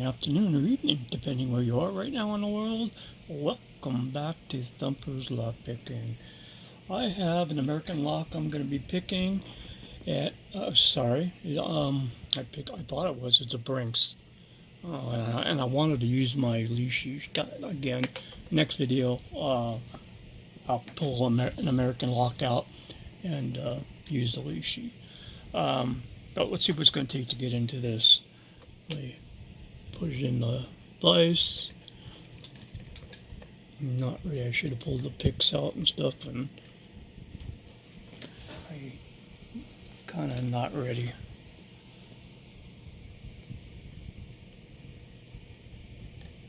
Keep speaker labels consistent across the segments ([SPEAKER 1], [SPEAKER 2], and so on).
[SPEAKER 1] afternoon, or evening, depending where you are right now in the world. Welcome back to Thumper's Lock Picking. I have an American lock I'm going to be picking at, I thought it's a BRINKS. And I wanted to use my leashy. Again, next video, I'll pull an American lock out and use the leashy. But let's see what it's going to take to get into this. Put it in the vise. Not ready. I should have pulled the picks out and stuff, and I kind of not ready.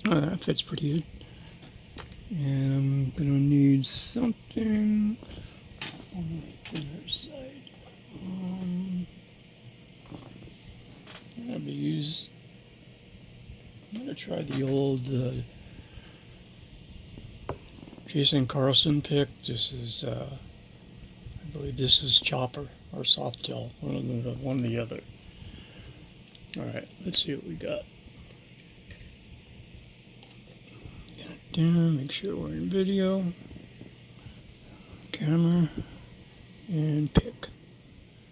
[SPEAKER 1] Oh, that fits pretty good. And I'm gonna need something on the thinner side. I'm gonna try the old Jason Carlson pick. This is, I believe this is Chopper or Softail, one or the other. All right, let's see what we got. Get it down, make sure we're in video. Camera and pick.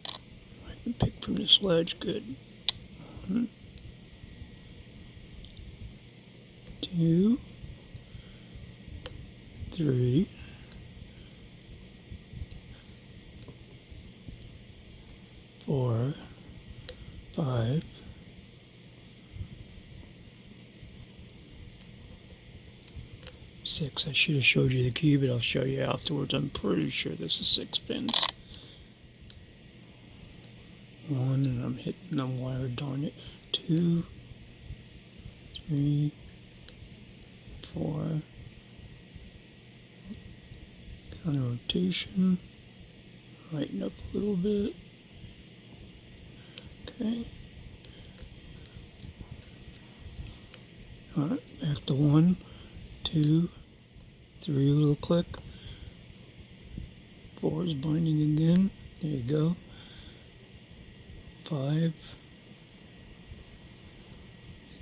[SPEAKER 1] I can pick from this ledge. Good. 1, 2, 3, 4, 5, 6. I should have showed you the key, but I'll show you afterwards. I'm pretty sure this is 6 pins. 1, and I'm hitting the wire, darn it. 2, 3, 4. Counter rotation. Lighten up a little bit. Okay. Alright, back to 1, 2, 3, little click. 4 is binding again. There you go. 5.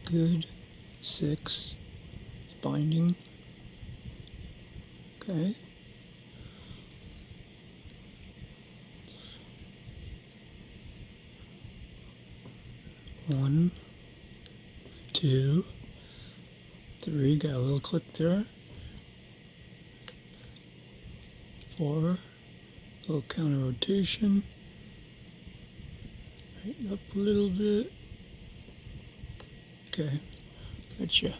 [SPEAKER 1] Good. 6. It's binding. Okay. One, 2, 3, got a little click there. 4, little counter rotation. Tighten up a little bit. Okay, gotcha.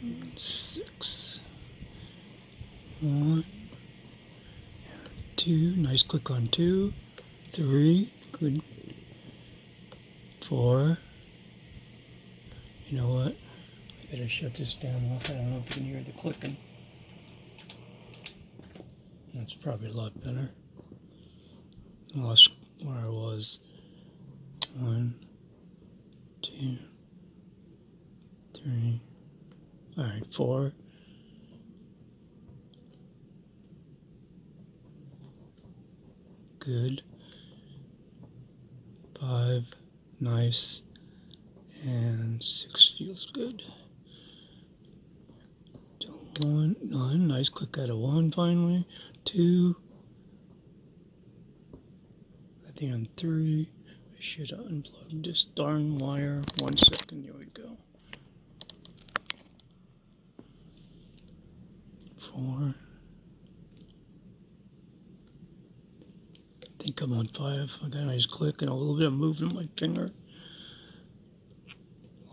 [SPEAKER 1] And 6. 1, 2, nice click on 2, 3, good. 4. You know what? I better shut this fan off. I don't know if you can hear the clicking. That's probably a lot better. I lost where I was. 1, 2, 3. All right, 4. Good. 5, nice. And 6 feels good. 1, 9, nice click out of 1 finally. 2. I think on 3. I should unplug this darn wire. 1 second, here we go. 4. I think I'm on 5. I got a nice click and a little bit of movement in my finger.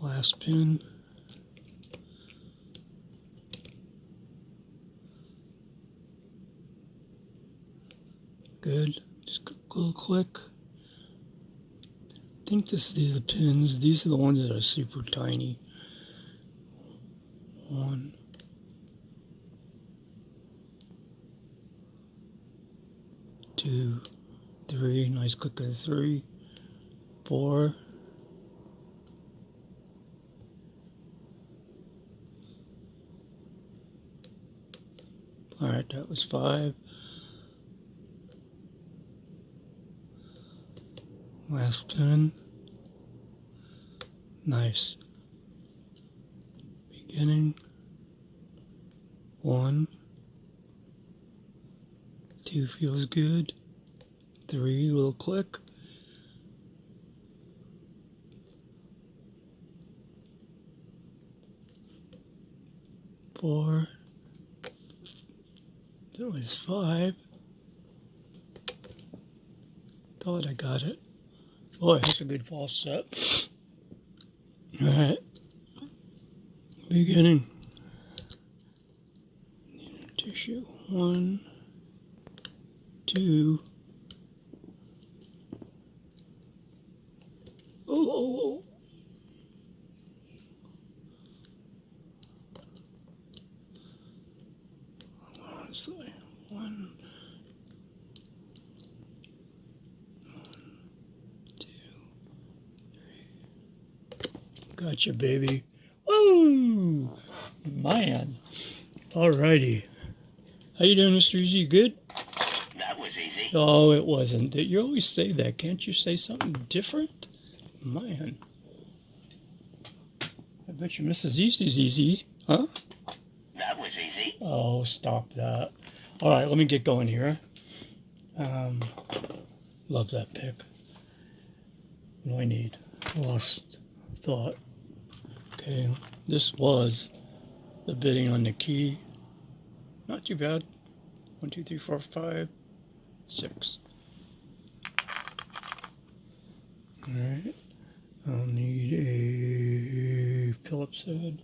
[SPEAKER 1] Last pin. Good. Just a little click. I think these are the pins. These are the ones that are super tiny. 1. 2, 3. Nice click of 3. 4. Alright, that was 5. Last 10. Nice. Beginning. 1. 2 feels good. 3, little click. 4. That was 5. Thought I got it. Boy, that's a good false set. Alright. Beginning. Tissue. 1, 2. Oh. Honestly, 1, 2, 3. Gotcha, baby. Woo! Man. Alrighty. How you doing, Mr. Easy? Good?
[SPEAKER 2] That was easy.
[SPEAKER 1] Oh, it wasn't. You always say that. Can't you say something different? Man. I bet you Mrs. Easy's easy, huh?
[SPEAKER 2] That was easy.
[SPEAKER 1] Oh, stop that. Alright, let me get going here. Love that pick. What do I need? Lost thought. Okay, this was the bidding on the key. Not too bad. 1, 2, 3, 4, 5, 6. Alright. I'll need a Phillips head.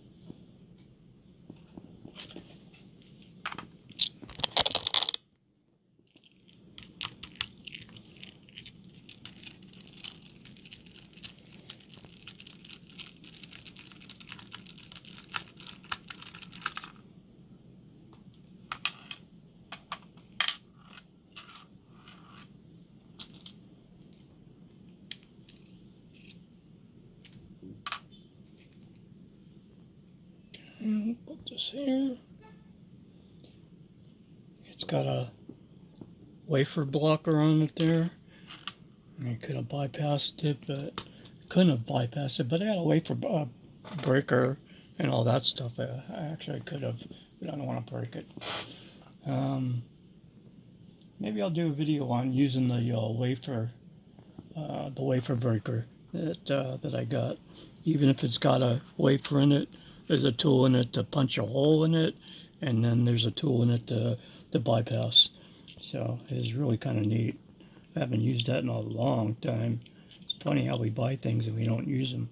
[SPEAKER 1] Put this here. It's got a wafer blocker on it there. I could have bypassed it, but couldn't have bypassed it. But I got a wafer breaker and all that stuff. I actually could have, but I don't want to break it. Maybe I'll do a video on using the wafer breaker that I got. Even if it's got a wafer in it, there's a tool in it to punch a hole in it, and then there's a tool in it to bypass. So it is really kind of neat. I haven't used that in a long time. It's funny how we buy things and we don't use them.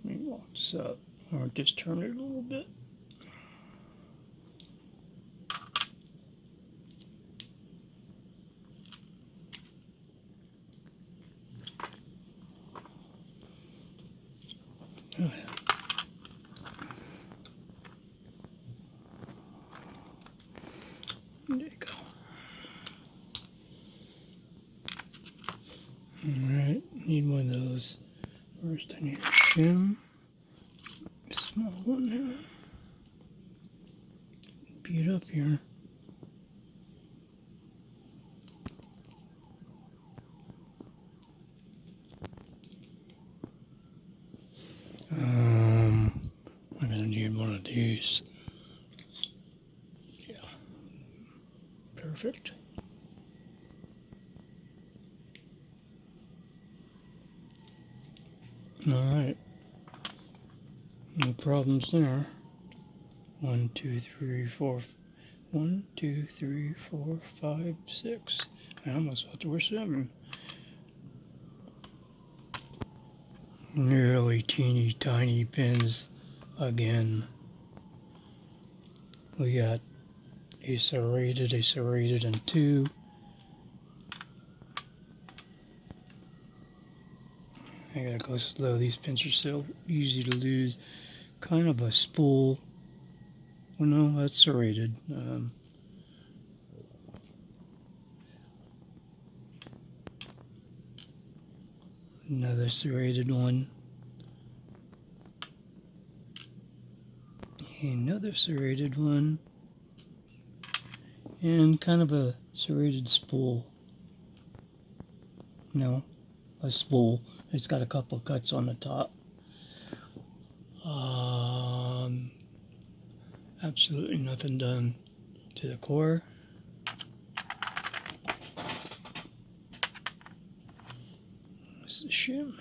[SPEAKER 1] Let me lock this up, or just turn it a little bit. Oh, yeah. There you go. Alright, need one of those. First I need a shim. Small one there. Beat up here. I'm gonna need one of these. Yeah. Perfect. Alright. No problems there. 1, 2, 3, 4. 1, 2, 3, 4, 5, 6. I almost thought there were 7. Really teeny tiny pins again. We got a serrated, and 2. I gotta go slow. These pins are so easy to lose. Kind of a spool. Oh no, that's serrated. Another serrated one. Another serrated one. And kind of a serrated spool. No, a spool. It's got a couple cuts on the top. Absolutely nothing done to the core. This is the shim.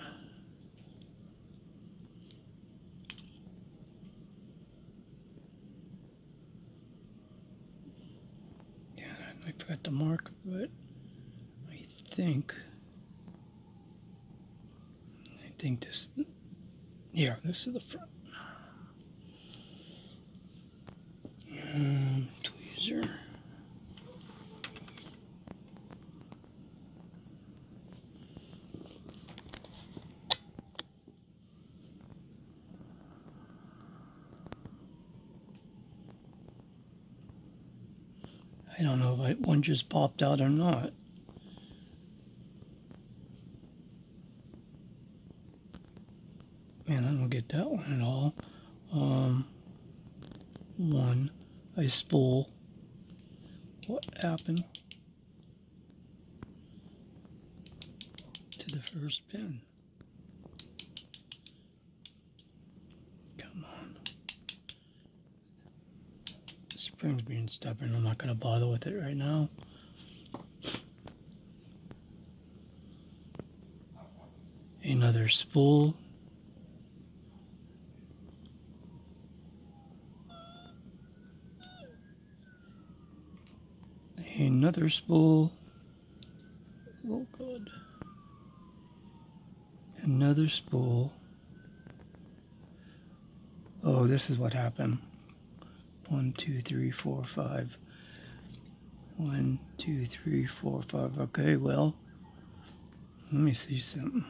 [SPEAKER 1] Yeah, I forgot to mark, but I think this. Yeah, this is the front. Tweezer. I don't know if one just popped out or not. Man, I don't get that one at all. A spool. What happened to the first pin? Come on. The spring's being stubborn. I'm not going to bother with it right now. Another spool. Another spool. Oh God. Another spool. Oh, this is what happened. 1, 2, 3, 4, 5. 1, 2, 3, 4, 5. Okay, well, let me see something.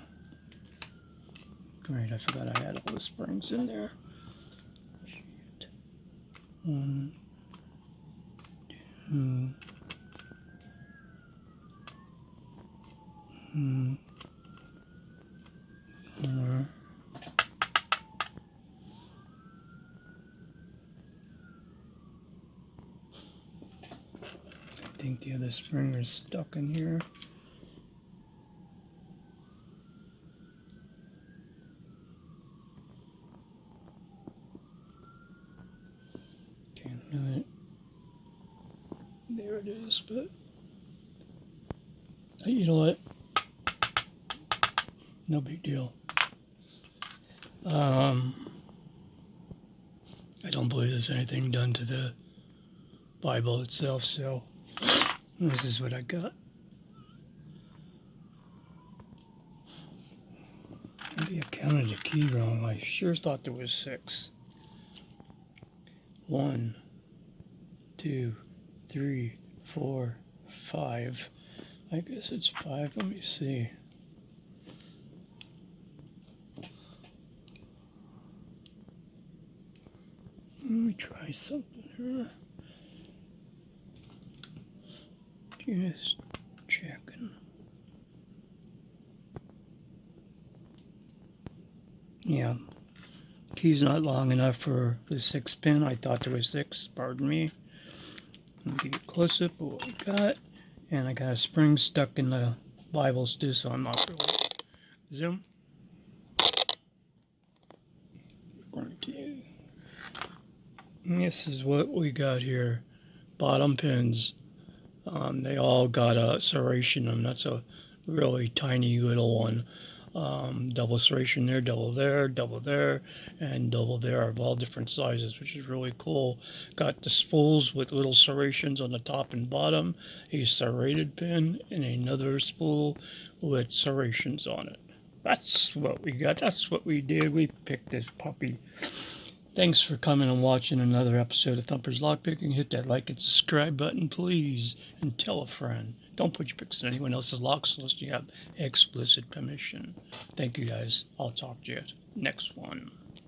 [SPEAKER 1] Great, I forgot I had all the springs in there. Shit. 1, 2. 4. I think the other spring is stuck in here. Can't really. There it is, but you know what? No big deal. I don't believe there's anything done to the Bible itself, so this is what I got. Maybe I counted the key wrong. I sure thought there was 6. 1, 2, 3, 4, 5. I guess it's 5. Let me see. Let me try something here. Just checking. Yeah, key's not long enough for the 6 pin. I thought there was 6, pardon me. Let me get a close up of what we got. And I got a spring stuck in the Bible too, so I'm not really zoom. This is what we got here. Bottom pins. They all got a serration in them. That's a really tiny little one. Double serration there, double there, and double there of all different sizes, which is really cool. Got the spools with little serrations on the top and bottom, a serrated pin, and another spool with serrations on it. That's what we got. That's what we did. We picked this puppy. Thanks for coming and watching another episode of Thumper's Lockpicking. Hit that like and subscribe button, please, and tell a friend. Don't put your picks in anyone else's locks unless you have explicit permission. Thank you, guys. I'll talk to you next one.